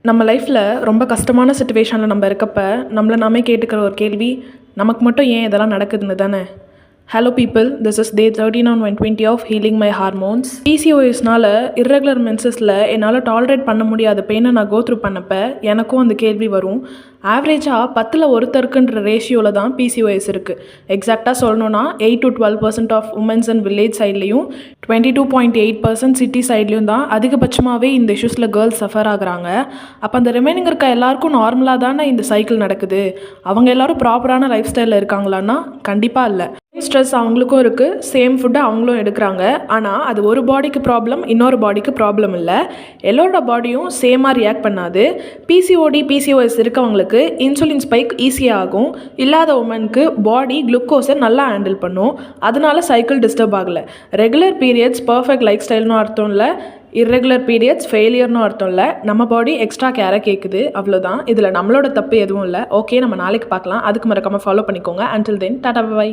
நம்ம லைஃப்பில் ரொம்ப கஷ்டமான சிச்சுவேஷனில் நம்ம இருக்கப்ப நம்மளை நாமே கேட்டுக்கிற ஒரு கேள்வி, நமக்கு மட்டும் ஏன் இதெல்லாம் நடக்குதுன்னு தானே. Hello people, this is day 13 on 120 of healing my hormones. பிசிஓஎஸ்னால் இர்ரெகுலர் மென்சஸில் என்னால் டாலரேட் பண்ண முடியாத பெயினை நான் கோத்ரூ பண்ணப்போ எனக்கும் அந்த கேள்வி வரும். ஆவரேஜாக 10ல் ஒருத்தருக்குன்ற ரேஷியோவில் தான் பிசிஓஎஸ் இருக்குது. எக்ஸாக்டாக சொல்லணுன்னா 8 to 12% of women's and village சைட்லேயும் 22.8% சிட்டி சைட்லேயும் தான் அதிகபட்சமாகவே இந்த இஷ்யூஸில் கேர்ள்ஸ் சஃபர் ஆகுறாங்க. அப்போ அந்த ரிமைனிங் இருக்க எல்லாருக்கும் நார்மலாக தானே இந்த சைக்கிள் நடக்குது. அவங்க எல்லோரும் ப்ராப்பரான லைஃப் ஸ்டைலில் இருக்காங்களான்னா கண்டிப்பாக இல்லை. ஸ்ட்ரெஸ் அவங்களுக்கும் இருக்குது, சேம் ஃபுட்டு அவங்களும் எடுக்கிறாங்க. ஆனால் அது ஒரு பாடிக்கு ப்ராப்ளம், இன்னொரு பாடிக்கு ப்ராப்ளம் இல்லை. எல்லோரோட பாடியும் சேமாக ரியாக்ட் பண்ணாது. பிசிஓஎஸ் இருக்கவங்களுக்கு இன்சுலின் ஸ்பைக் ஈஸியாக ஆகும். இல்லாத உமனுக்கு பாடி குளுக்கோஸை நல்லா ஹேண்டில் பண்ணும். அதனால சைக்கிள் டிஸ்டர்ப் ஆகலை. ரெகுலர் பீரியட்ஸ் பர்ஃபெக்ட் லைஃப் ஸ்டைல்னு அர்த்தம் இல்லை, இர்ரெகுலர் பீரியட்ஸ் ஃபெயிலியர்னு அர்த்தம் இல்லை. நம்ம பாடி எக்ஸ்ட்ரா கேராக கேட்குது, அவ்வளோதான். இதில் நம்மளோட தப்பு எதுவும் இல்லை. ஓகே, நம்ம நாளைக்கு பார்க்கலாம். அதுக்கு மறக்காமல் ஃபாலோ பண்ணிக்கோங்க. Until then tata by.